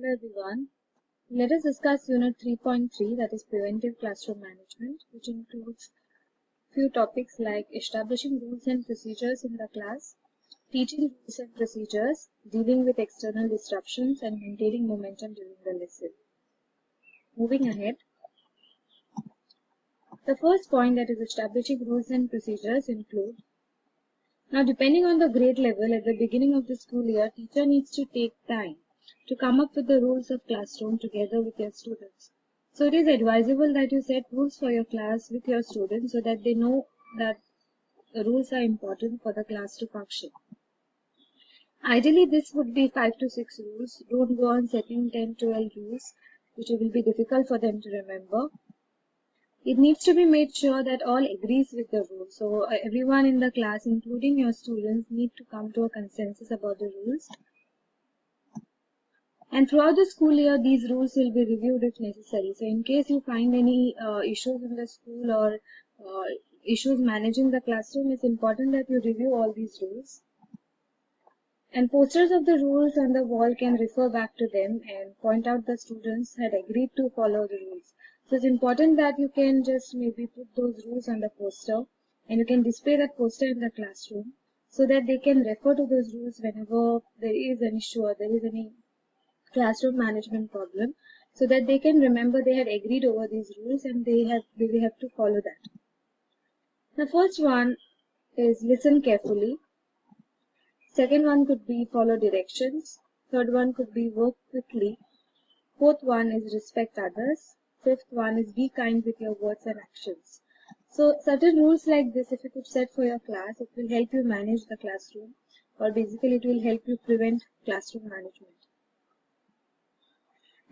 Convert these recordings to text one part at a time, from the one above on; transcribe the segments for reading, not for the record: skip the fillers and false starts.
Hello everyone. Let us discuss Unit 3.3, that is Preventive Classroom Management, which includes few topics like establishing rules and procedures in the class, teaching rules and procedures, dealing with external disruptions, and maintaining momentum during the lesson. Moving ahead, the first point, that is establishing rules and procedures, include. Now, depending on the grade level, at the beginning of the school year, teacher needs to take time to come up with the rules of classroom together with your students. So it is advisable that you set rules for your class with your students so that they know that the rules are important for the class to function. Ideally, this would be 5 to 6 rules. Don't go on setting 10, 12 rules, which will be difficult for them to remember. It needs to be made sure that all agrees with the rules. So everyone in the class, including your students, need to come to a consensus about the rules. And throughout the school year, these rules will be reviewed if necessary. So in case you find any issues in the school or issues managing the classroom, it's important that you review all these rules. And posters of the rules on the wall can refer back to them and point out the students had agreed to follow the rules. So it's important that you can just maybe put those rules on the poster and you can display that poster in the classroom so that they can refer to those rules whenever there is an issue or there is any classroom management problem, so that they can remember they had agreed over these rules and they will have to follow that. The first one is listen carefully. Second one could be follow directions. Third one could be work quickly. Fourth one is respect others. Fifth one is be kind with your words and actions. So certain rules like this, if you could set for your class, it will help you manage the classroom, or basically it will help you prevent classroom management.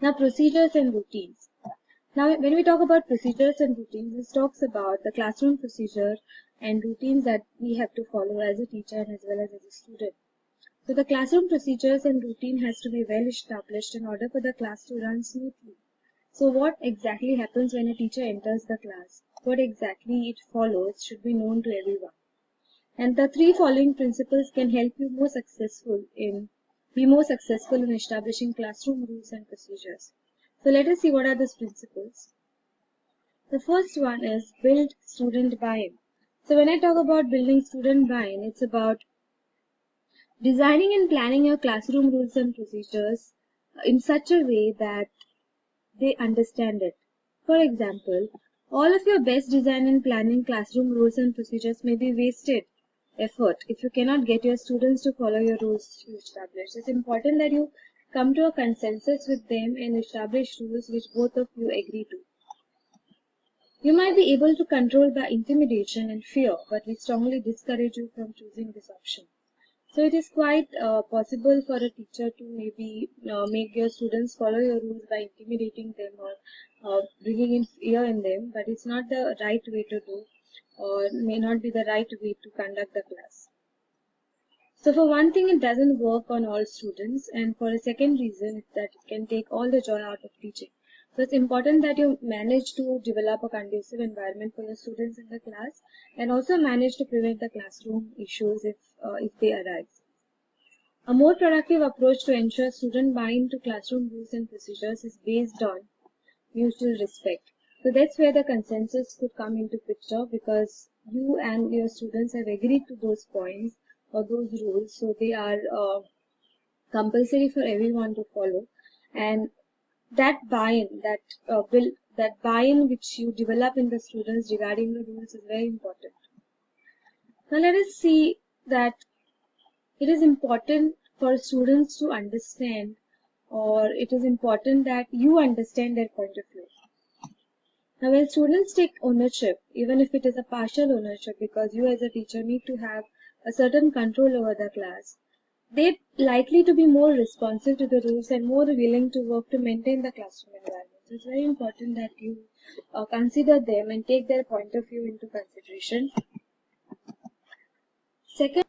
Now, procedures and routines. Now, when we talk about procedures and routines, this talks about the classroom procedure and routines that we have to follow as a teacher and as well as a student. So, the classroom procedures and routine has to be well established in order for the class to run smoothly. So, what exactly happens when a teacher enters the class? What exactly it follows should be known to everyone. And the three following principles can help you be more successful in establishing classroom rules and procedures. So let us see what are those principles. The first one is build student buy-in. So when I talk about building student buy-in, it's about designing and planning your classroom rules and procedures in such a way that they understand it. For example, all of your best design and planning classroom rules and procedures may be wasted effort if you cannot get your students to follow your rules you establish. It's important that you come to a consensus with them and establish rules which both of you agree to. You might be able to control by intimidation and fear, but we strongly discourage you from choosing this option. So it is quite possible for a teacher to maybe make your students follow your rules by intimidating them or bringing in fear in them, but it's not the right way to do, or may not be the right way to conduct the class. So for one thing, it doesn't work on all students, and for a second reason, it's that it can take all the joy out of teaching. So it's important that you manage to develop a conducive environment for your students in the class, and also manage to prevent the classroom issues if they arise. A more productive approach to ensure student buy-in to classroom rules and procedures is based on mutual respect. So that's where the consensus could come into picture, because you and your students have agreed to those points or those rules, so they are compulsory for everyone to follow. And that buy-in, that buy-in which you develop in the students regarding the rules is very important. Now let us see that it is important for students to understand, or it is important that you understand their point of view. Now, when students take ownership, even if it is a partial ownership, because you as a teacher need to have a certain control over the class, they're likely to be more responsive to the rules and more willing to work to maintain the classroom environment. So it's very important that you consider them and take their point of view into consideration. Second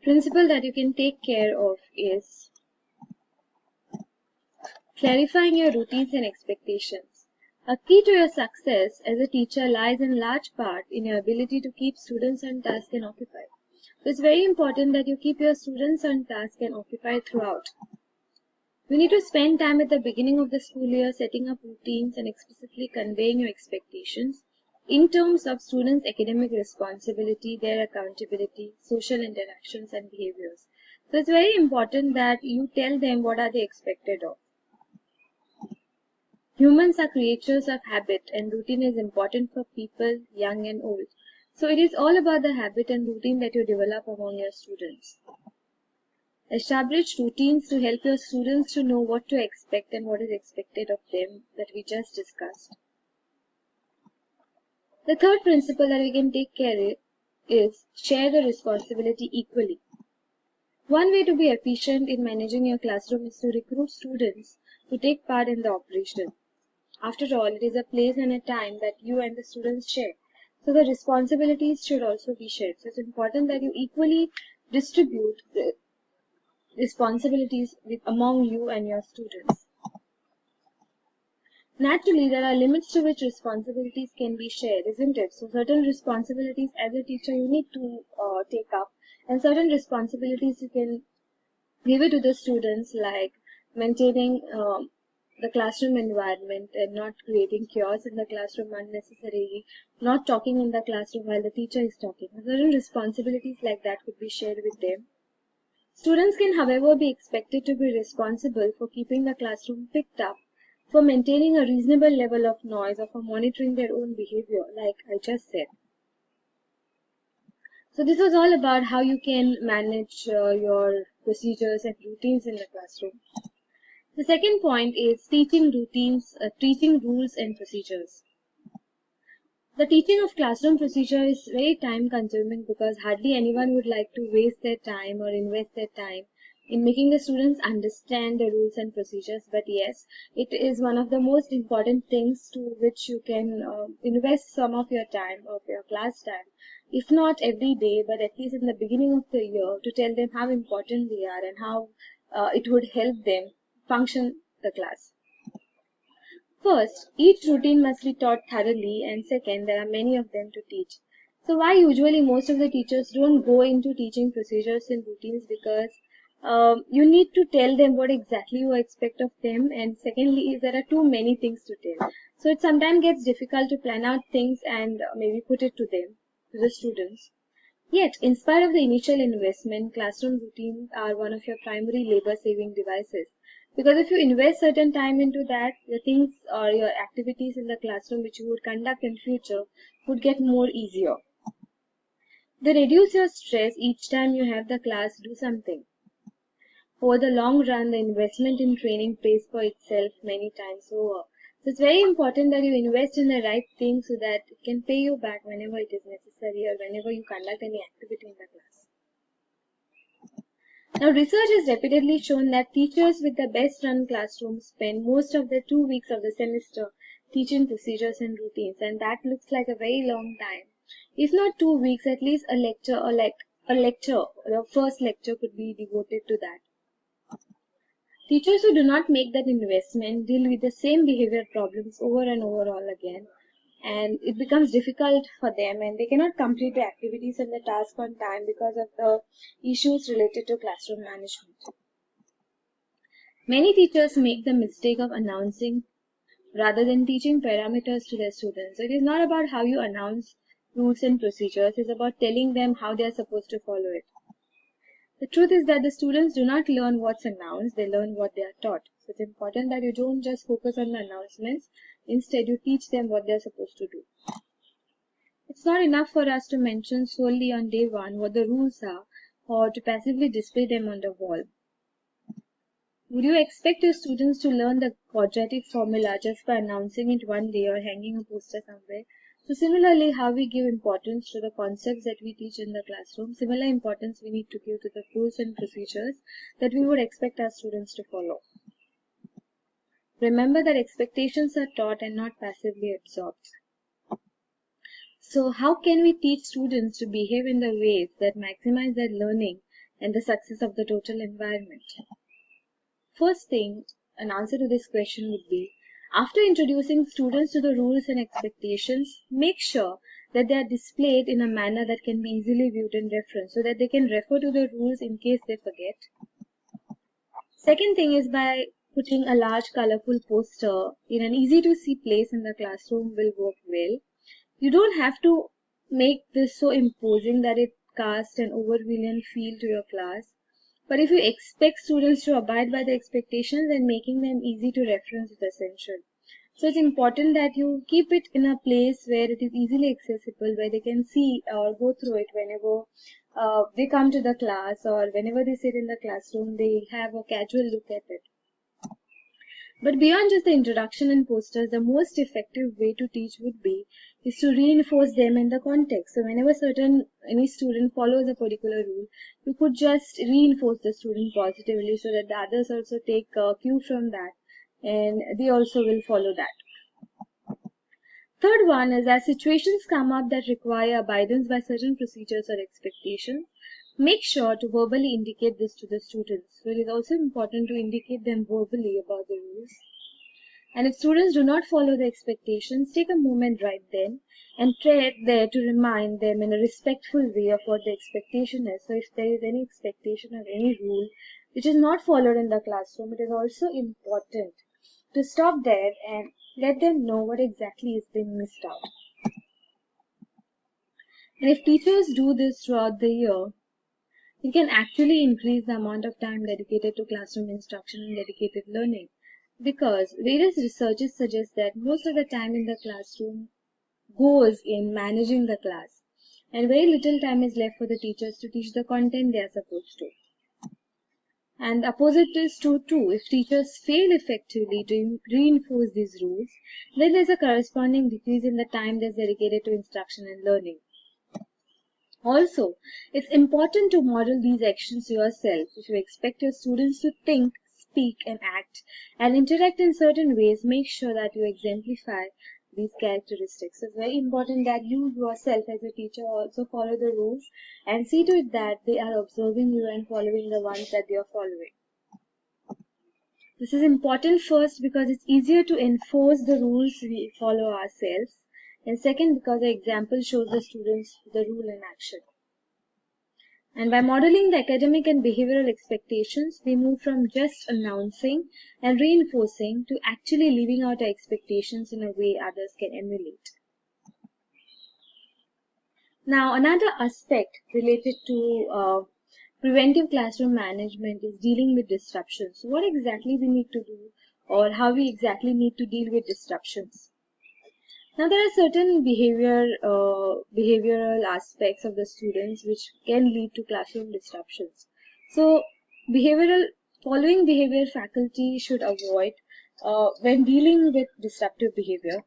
principle that you can take care of is clarifying your routines and expectations. A key to your success as a teacher lies in large part in your ability to keep students on task and occupied. So it's very important that you keep your students on task and occupied throughout. You need to spend time at the beginning of the school year setting up routines and explicitly conveying your expectations in terms of students' academic responsibility, their accountability, social interactions and behaviors. So it's very important that you tell them what are they expected of. Humans are creatures of habit and routine is important for people, young and old. So it is all about the habit and routine that you develop among your students. Establish routines to help your students to know what to expect and what is expected of them that we just discussed. The third principle that we can take care of is share the responsibility equally. One way to be efficient in managing your classroom is to recruit students to take part in the operation. After all, it is a place and a time that you and the students share. So the responsibilities should also be shared. So it's important that you equally distribute the responsibilities among you and your students. Naturally, there are limits to which responsibilities can be shared, isn't it? So certain responsibilities as a teacher you need to take up, and certain responsibilities you can give it to the students, like maintaining the classroom environment and not creating chaos in the classroom unnecessarily, not talking in the classroom while the teacher is talking. Certain responsibilities like that could be shared with them. Students can, however, be expected to be responsible for keeping the classroom picked up, for maintaining a reasonable level of noise, or for monitoring their own behavior, like I just said. So this was all about how you can manage your procedures and routines in the classroom. The second point is teaching routines, teaching rules and procedures. The teaching of classroom procedure is very time consuming because hardly anyone would like to waste their time or invest their time in making the students understand the rules and procedures. But yes, it is one of the most important things to which you can invest some of your time, of your class time, if not every day, but at least in the beginning of the year, to tell them how important they are and how it would help them function the class. First, each routine must be taught thoroughly, and second, there are many of them to teach. So why usually most of the teachers don't go into teaching procedures and routines, because you need to tell them what exactly you expect of them, and secondly, there are too many things to tell. So it sometimes gets difficult to plan out things and maybe put it to them, to the students. Yet, in spite of the initial investment, classroom routines are one of your primary labor-saving devices. Because if you invest certain time into that, the things or your activities in the classroom which you would conduct in future would get more easier. They reduce your stress each time you have the class do something. Over the long run, the investment in training pays for itself many times over. So it's very important that you invest in the right thing so that it can pay you back whenever it is necessary or whenever you conduct any activity in the class. Now, research has repeatedly shown that teachers with the best run classrooms spend most of the 2 weeks of the semester teaching procedures and routines, and that looks like a very long time. If not 2 weeks, at least a lecture, or like a lecture, the first lecture could be devoted to that. Teachers who do not make that investment deal with the same behavior problems over and over all again, and it becomes difficult for them and they cannot complete the activities and the task on time because of the issues related to classroom management. Many teachers make the mistake of announcing rather than teaching parameters to their students. So it is not about how you announce rules and procedures, it's about telling them how they are supposed to follow it. The truth is that the students do not learn what's announced, they learn what they are taught. So it's important that you don't just focus on the announcements, instead you teach them what they're supposed to do. It's not enough for us to mention solely on day one what the rules are or to passively display them on the wall. Would you expect your students to learn the quadratic formula just by announcing it one day or hanging a poster somewhere? So similarly, how we give importance to the concepts that we teach in the classroom, similar importance we need to give to the rules and procedures that we would expect our students to follow. Remember that expectations are taught and not passively absorbed. So how can we teach students to behave in the ways that maximize their learning and the success of the total environment? First thing, an answer to this question would be, after introducing students to the rules and expectations, make sure that they are displayed in a manner that can be easily viewed and referenced so that they can refer to the rules in case they forget. Second thing is by putting a large colorful poster in an easy to see place in the classroom will work well. You don't have to make this so imposing that it casts an overwhelming feel to your class. But if you expect students to abide by the expectations, then making them easy to reference is essential. So it's important that you keep it in a place where it is easily accessible, where they can see or go through it whenever they come to the class, or whenever they sit in the classroom, they have a casual look at it. But beyond just the introduction and posters, the most effective way to teach would be is to reinforce them in the context. So whenever any student follows a particular rule, you could just reinforce the student positively so that the others also take cue from that and they also will follow that. Third one is, as situations come up that require abidance by certain procedures or expectations, make sure to verbally indicate this to the students. So it is also important to indicate them verbally about the rules. And if students do not follow the expectations, take a moment right then and try there to remind them in a respectful way of what the expectation is. So if there is any expectation or any rule which is not followed in the classroom, it is also important to stop there and let them know what exactly is being missed out. And if teachers do this throughout the year, it can actually increase the amount of time dedicated to classroom instruction and dedicated learning, because various researches suggest that most of the time in the classroom goes in managing the class, and very little time is left for the teachers to teach the content they are supposed to. And the opposite is true too. If teachers fail effectively to reinforce these rules, then there's a corresponding decrease in the time that's dedicated to instruction and learning. Also, it's important to model these actions yourself. If you expect your students to think, speak, and act, and interact in certain ways, make sure that you exemplify these characteristics. So it's very important that you yourself as a teacher also follow the rules and see to it that they are observing you and following the ones that they are following. This is important first because it's easier to enforce the rules we follow ourselves, and second because the example shows the students the rule in action. And by modeling the academic and behavioral expectations, we move from just announcing and reinforcing to actually living out our expectations in a way others can emulate. Now, another aspect related to preventive classroom management is dealing with disruptions. So what exactly we need to do, or how we exactly need to deal with disruptions. Now, there are certain behavioral aspects of the students which can lead to classroom disruptions. So, following behavior faculty should avoid when dealing with disruptive behavior.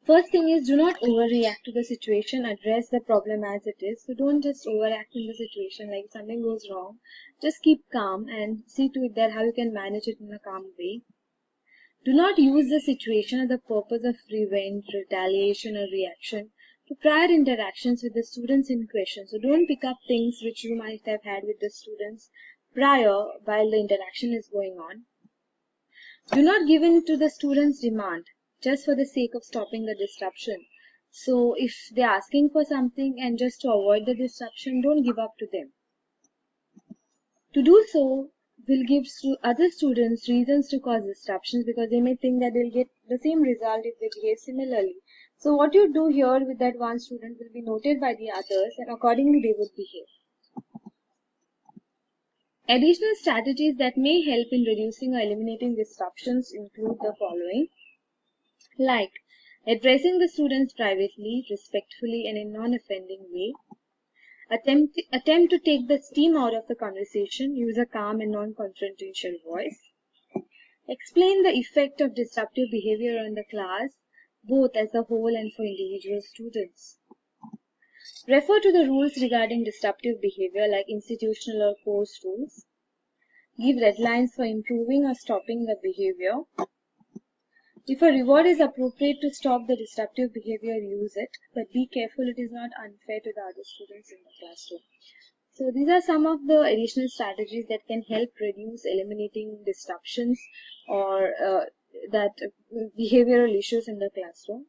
First thing is, do not overreact to the situation, address the problem as it is. So don't just overact in the situation, like if something goes wrong, just keep calm and see to it that how you can manage it in a calm way. Do not use the situation as the purpose of revenge, retaliation, or reaction to prior interactions with the students in question. So don't pick up things which you might have had with the students prior while the interaction is going on. Do not give in to the students' demand just for the sake of stopping the disruption. So if they're asking for something and just to avoid the disruption, don't give up to them. To do so will give other students reasons to cause disruptions because they may think that they'll get the same result if they behave similarly. So what you do here with that one student will be noted by the others and accordingly they would behave. Additional strategies that may help in reducing or eliminating disruptions include the following, like addressing the students privately, respectfully, and in non-offending way. Attempt to take the steam out of the conversation. Use a calm and non-confrontational voice. Explain the effect of disruptive behavior on the class, both as a whole and for individual students. Refer to the rules regarding disruptive behavior like institutional or course rules. Give deadlines for improving or stopping the behavior. If a reward is appropriate to stop the disruptive behavior, use it, but be careful it is not unfair to the other students in the classroom. So these are some of the additional strategies that can help reduce eliminating disruptions or that behavioral issues in the classroom.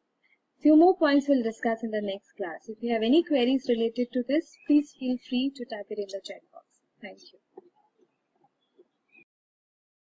Few more points we'll discuss in the next class. If you have any queries related to this, please feel free to type it in the chat box. Thank you.